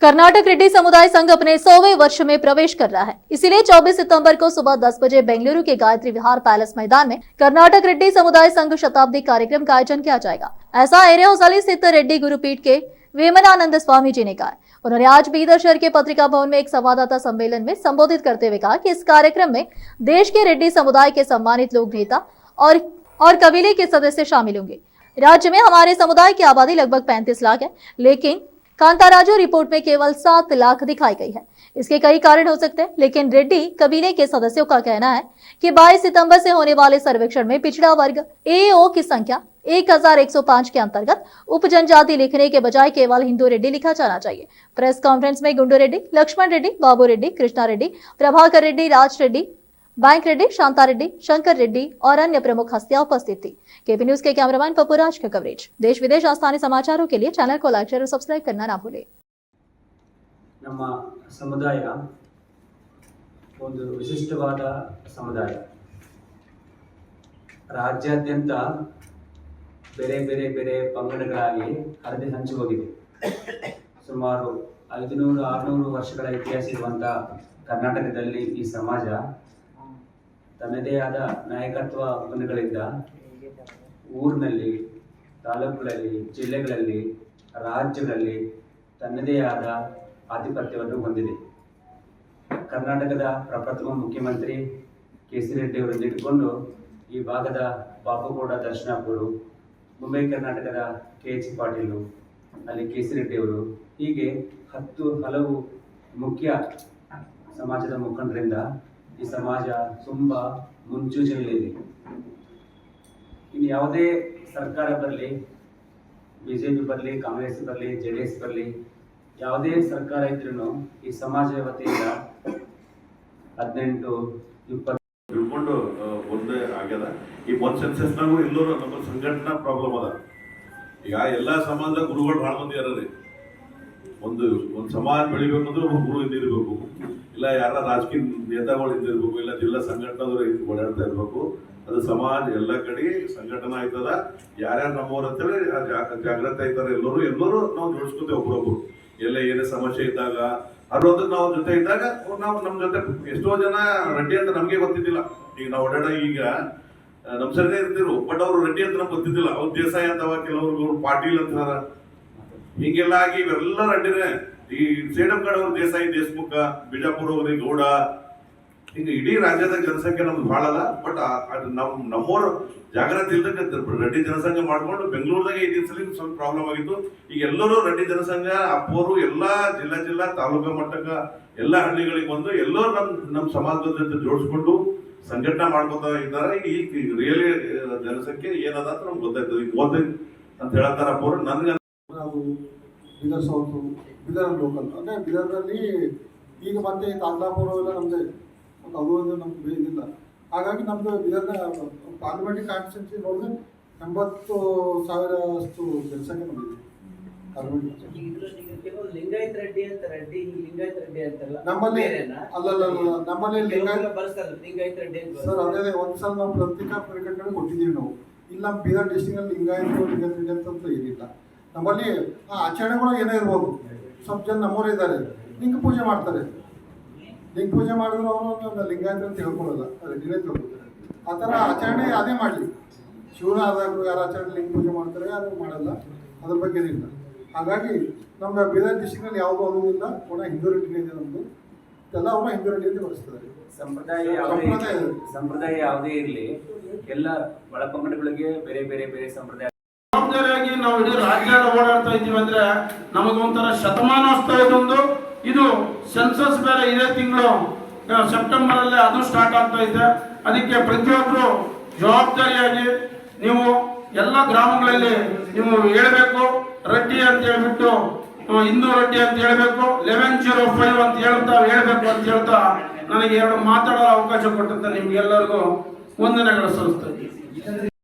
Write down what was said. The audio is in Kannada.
कर्नाटक रेड्डी समुदाय संघ अपने 100वें वर्ष में प्रवेश कर रहा है। इसीलिए 24 सितंबर को सुबह 10 बजे बेंगलुरु के गायत्री विहार पैलेस मैदान में कर्नाटक रेड्डी समुदाय संघ शताब्दी कार्यक्रम का आयोजन किया जाएगा। ऐसा एरेहोसाली स्थित रेड्डी गुरुपीठ के वेमनानंद स्वामी जी ने कहा। उन्होंने आज बीदर शहर के पत्रिका भवन में एक संवाददाता सम्मेलन में संबोधित करते हुए कहा कि इस कार्यक्रम में देश के रेड्डी समुदाय के सम्मानित लोक नेता और कबीले के सदस्य शामिल होंगे। राज्य में हमारे समुदाय की आबादी लगभग 35 लाख है, लेकिन कांताराजू रिपोर्ट में केवल 7 लाख दिखाई गई है। इसके कई कारण हो सकते हैं, लेकिन रेड्डी कबीले के सदस्यों का कहना है कि 22 सितंबर से होने वाले सर्वेक्षण में पिछड़ा वर्ग एओ की संख्या 1105 के अंतर्गत उप जनजाति लिखने के बजाय केवल हिंदू रेड्डी लिखा जाना चाहिए। प्रेस कॉन्फ्रेंस में गुंडू रेड्डी, लक्ष्मण रेड्डी, बाबू रेड्डी, कृष्णा रेड्डी, प्रभाकर रेड्डी, राज रेड्डी, बैंक रेड्डी, शांता रेड्डी, शंकर रेड्डी और अन्य प्रमुख हस्तियां उपस्थित थी। केपी न्यूज के कैमरामैन पप्पूराज का कवरेज। देश विदेश स्थानीय समाचारों के लिए चैनल को लाइक, शेयर और सब्सक्राइब करना ना भूलें। ನಮ್ಮ ಸಮುದಾಯ ಒಂದು ವಿಶಿಷ್ಟವಾದ ಸಮುದಾಯ. ರಾಜ್ಯಾದ್ಯಂತ ಬೇರೆ ಬೇರೆ ಬೇರೆ ಪಂಗಡಗಳಾಗಿ ಹರಿದು ಹಂಚಿ ಹೋಗಿದೆ. ಸುಮಾರು 500-600 ವರ್ಷಗಳ ಇತಿಹಾಸ ಇರುವಂತಹ ಕರ್ನಾಟಕದಲ್ಲಿ ಈ ಸಮಾಜ ತನ್ನದೇ ಆದ ನಾಯಕತ್ವ ಗುಣಗಳಿಂದ ಊರಿನಲ್ಲಿ, ತಾಲೂಕುಗಳಲ್ಲಿ, ಜಿಲ್ಲೆಗಳಲ್ಲಿ, ರಾಜ್ಯಗಳಲ್ಲಿ ತನ್ನದೇ ಆದ ಆಧಿಪತ್ಯವನ್ನು ಹೊಂದಿದೆ. ಕರ್ನಾಟಕದ ಪ್ರಪ್ರಥಮ ಮುಖ್ಯಮಂತ್ರಿ ಕೆ.ಸಿ. ರೆಡ್ಡಿ ಅವರನ್ನು ಇಟ್ಟುಕೊಂಡು ಈ ಭಾಗದ ಬಾಪುಗೌಡ ದರ್ಶನಾಪುರು, ಮುಂಬೈ ಕರ್ನಾಟಕದ ಕೆ.ಎಚ್. ಪಾಟೀಲು, ಅಲ್ಲಿ ಕೆ.ಸಿ. ರೆಡ್ಡಿ ಅವರು, ಹೀಗೆ ಹಲವು ಮುಖ್ಯ ಸಮಾಜದ ಮುಖಂಡರಿಂದ ಈ ಸಮಾಜ ತುಂಬ ಮುಂಚೂಣಿಯಲ್ಲಿದೆ. ಇನ್ನು ಯಾವುದೇ ಸರ್ಕಾರ ಬರಲಿ, BJP ಬರಲಿ, ಕಾಂಗ್ರೆಸ್ ಬರಲಿ, JDS ಬರಲಿ, ಯಾವುದೇ ಸರ್ಕಾರ ಇದ್ರೂ ಈ ಸಮಾಜ ವತಿಯಿಂದ 18-20 ತಿಳ್ಕೊಂಡು ಒಂದೇ ಆಗ್ಯದ. ಈ ಒಂದು ಸೆನ್ಸಸ್ನಾಗೂ ಎಲ್ಲರೂ ನಮ್ಮ ಸಂಘಟನಾ ಪ್ರಾಬ್ಲಮ್ ಅದ. ಈಗ ಎಲ್ಲ ಸಮಾಜ ಗುರುಗಳು ಭಾಳ ಮಂದಿ ಇರೋರಿ. ಒಂದು ಸಮಾಜ ಬೆಳಿಬೇಕಂದ್ರೆ ಒಬ್ಬ ಗುರು ಇದ್ದಿರ್ಬೇಕು, ಇಲ್ಲ ಯಾರ ರಾಜಕೀಯ ನೇತಾಗಳು ಇದ್ದಿರ್ಬೇಕು, ಇಲ್ಲ ಜಿಲ್ಲಾ ಸಂಘಟನೆದವರು ಓಡಾಡ್ತಾ ಇರ್ಬೇಕು. ಅದು ಸಮಾಜ ಎಲ್ಲ ಕಡೆ ಸಂಘಟನಾ ಆಯ್ತದ. ಯಾರ್ಯಾರು ನಮ್ಮವ್ರು ಅಂತೇಳಿ ಜಾಗೃತಿ ಆಯ್ತಾರೆ. ಎಲ್ಲರೂ ನಾವು ಜೋಡಿಸ್ಕೊತೇವೆ ಒಬ್ರೊಬ್ರು. ಎಲ್ಲ ಏನೇ ಸಮಸ್ಯೆ ಇದ್ದಾಗ ಅದ್ರೊಂದು ನಾವು ಜೊತೆ ಇದ್ದಾಗ ನಾವು ನಮ್ಮ ಜೊತೆ ಎಷ್ಟೋ ಜನ ರೆಡ್ಡಿ ಅಂತ ನಮ್ಗೆ ಗೊತ್ತಿದ್ದಿಲ್ಲ. ಈಗ ನಾವು ಓಡಾಡ ಈಗ ನಮ್ ಸರಿನೇ ಇರ್ತಿರು, ಬಟ್ ಅವ್ರು ರೆಡ್ಡಿ ಅಂತ ನಮ್ಗೆ ಗೊತ್ತಿದ್ದಿಲ್ಲ. ಅವ್ರು ದೇಸಾಯಿ ಅಂತವ, ಕೆಲವ್ರು ಪಾಟೀಲ್ ಅಂತಾರ, ಹೀಗೆಲ್ಲ ಆಗಿ ಇವೆಲ್ಲ ರೆಡ್ಡಿನೇ. ಈ ಸೇಡಂ ಕಡೆ ಅವ್ರು ದೇಸಾಯಿ, ದೇಶಮುಖ, ಬಿಜಾಪುರ ಅವ್ರಿ ಗೌಡ, ಹಿಂಗ ಇಡೀ ರಾಜ್ಯದ ಜನಸಂಖ್ಯೆ ನಮ್ದು ಭಾಳ ಅದ. ಬಟ್ ನಮ್ಮವ್ರು ಜಾಗೃತಿ ಇಲ್ದಂಗೆ ರೆಡ್ಡಿ ಜನಸಂಘ ಮಾಡ್ಕೊಂಡು ಬೆಂಗಳೂರದಾಗ 5 ಸಲ ಸ್ವಲ್ಪ ಪ್ರಾಬ್ಲಮ್ ಆಗಿತ್ತು. ಈಗ ಎಲ್ಲರೂ ರೆಡ್ಡಿ ಜನಸಂಘ ಅಪ್ಪೋರು ಎಲ್ಲಾ ಜಿಲ್ಲಾ ತಾಲೂಕಾ ಮಟ್ಟಕ್ಕ ಎಲ್ಲಾ ಹಳ್ಳಿಗಳಿಗೆ ಬಂದು ಎಲ್ಲರೂ ನಮ್ಮ ಸಮಾಜದ ಜೊತೆ ಜೋಡಿಸ್ಕೊಂಡು ಸಂಘಟನೆ ಮಾಡ್ಕೊತಾ ಇದ್ದಾರೆ. ಈ ರಿಯಲಿ ಜನಸಂಖ್ಯೆ ಏನದ ಅಂತ ನಮ್ಗೆ ಗೊತ್ತಾಯ್ತದೆ. ಈಗ ಅಂತ ಹೇಳತ್ತಾರ ಅಪ್ಪೋರು. ನನ್ಗೆ ನಾವು ಬೀದರ್ ಸೌತ್, ಬೀದರ್ ಲೋಕಲ್ ಅಂದರೆ ಬೀದರ್ನಲ್ಲಿ ಈಗ ಮತ್ತೆ ತಾಂತಾಪುರ ಎಲ್ಲ ನಮ್ಮದೇ, ಮತ್ತು ಅದು ನಮ್ಗೆ ಇದಿಲ್ಲ. ಹಾಗಾಗಿ ನಮ್ಮದು ಬೀದರ್ನ ಪಾರ್ಲಿಮೆಂಟ್ರಿ ಕಾನ್ಸ್ಟಿಟ್ಯೂನ್ಸಿ ನೋಡಿದ್ರೆ 80,000 ಜನಸಂಖ್ಯೆ ಬಂದಿದೆ. ಲಿಂಗಾಯತ್ ರೆಡ್ಡಿ ಅಂತ ಲಿಂಗಾಯತ್ ರೆಡ್ಡಿ ಅಂತಲ್ಲ ನಮ್ಮಲ್ಲಿ ಅಲ್ಲಲ್ಲ, ನಮ್ಮಲ್ಲಿ ಲಿಂಗಾಯತ್ ರೆಡ್ಡಿ ಅಂತ ಸರ್ ಅದೇ ಒಂದ್ಸಲ ನಾವು ಪತ್ರಿಕಾ ಪ್ರಕಟಣೆ ಕೊಟ್ಟಿದ್ದೀವಿ. ನಾವು ಇಲ್ಲಿ ನಮ್ಮ ಬೀದರ್ ಡಿಸ್ಟ್ರಿಕ್ಟಲ್ಲಿ ಲಿಂಗಾಯತ್ ರೆಡ್ಡಿ ಅಂತ ಏನಿಲ್ಲ. ನಮ್ಮಲ್ಲಿ ಆಚರಣೆಗಳು ಏನೇ ಇರ್ಬೋದು, ಸ್ವಲ್ಪ ಜನ ನಮ್ಮವರೇ ಇದ್ದಾರೆ, ಲಿಂಗ ಪೂಜೆ ಮಾಡ್ತಾರೆ. ಲಿಂಗ ಪೂಜೆ ಮಾಡಿದ್ರು ಅವರು ಲಿಂಗಾಯತ ಅಂತ ಹೇಳ್ಕೊಳ್ಳಲ್ಲ, ರೆಡ್ಡಿನೇ ತಿಳ್ಕೊತಾರೆ. ಆ ಥರ ಆಚರಣೆ ಅದೇ ಮಾಡಲಿ. ಶಿವನ ಆದಾಗಲೂ ಯಾರು ಆಚರಣೆ ಲಿಂಗ ಪೂಜೆ ಮಾಡ್ತಾರೆ, ಯಾರು ಮಾಡಲ್ಲ, ಅದ್ರ ಬಗ್ಗೆ ಏನಿಲ್ಲ. ಹಾಗಾಗಿ ನಮ್ಮ ಬೀದರ್ ಡಿಸ್ಟ್ರಿಕ್ಟಲ್ಲಿ ಯಾವುದೂ ಅನ್ನೋದಿಲ್ಲ. ಪುನಃ ಹಿಂದೂ ರೆಡ್ಡಿನೇ ಇದೆ ನಮ್ಮದು, ಎಲ್ಲ ಅವರ ಹಿಂದೂ ರೆಡ್ಡಿ ಅಂತ ಬಳಸ್ತಾರೆ. ಸಂಪ್ರದಾಯ ಯಾವುದೇ ಇರಲಿ, ಎಲ್ಲ ಒಳಪಂಗಡಗಳಿಗೆ ಬೇರೆ ಬೇರೆ ಬೇರೆ ಸಂಪ್ರದಾಯ. ಜವಾಬ್ದಾರಿಯಾಗಿ ನಾವು ಇಡೀ ರಾಜ್ಯ ಓಡಾಡ್ತಾ ಇದ್ದೀವಿ ಅಂದ್ರೆ ನಮಗೊಂಥರ ಶತಮಾನೋತ್ಸವ ಇದೊಂದು. ಇದು ಸೆನ್ಸಸ್ ಬೇರೆ ಇದೇ ತಿಂಗಳು ಸೆಪ್ಟೆಂಬರ್ ಅಲ್ಲೇ ಅದು ಸ್ಟಾರ್ಟ್ ಆಗ್ತಾ ಇದೆ. ಅದಕ್ಕೆ ಪ್ರತಿಯೊಬ್ಬರು ಜವಾಬ್ದಾರಿಯಾಗಿ ನೀವು ಎಲ್ಲ ಗ್ರಾಮಗಳಲ್ಲಿ ನೀವು ಹೇಳಬೇಕು, ರೆಡ್ಡಿ ಅಂತ ಹೇಳ್ಬಿಟ್ಟು ಹಿಂದೂ ರೆಡ್ಡಿ ಅಂತ ಹೇಳ್ಬೇಕು, 1105 ಅಂತ ಹೇಳ್ಬೇಕು ಅಂತ ಹೇಳ್ತಾ ನನಗೆ 2 ಮಾತಾಡೋ ಅವಕಾಶ ಕೊಟ್ಟಂತ ನಿಮ್ಗೆಲ್ಲರಿಗೂ ವಂದನೆಗಳು ಸಲ್ಲಿಸ್ತಾ ಇದ್ದೀನಿ.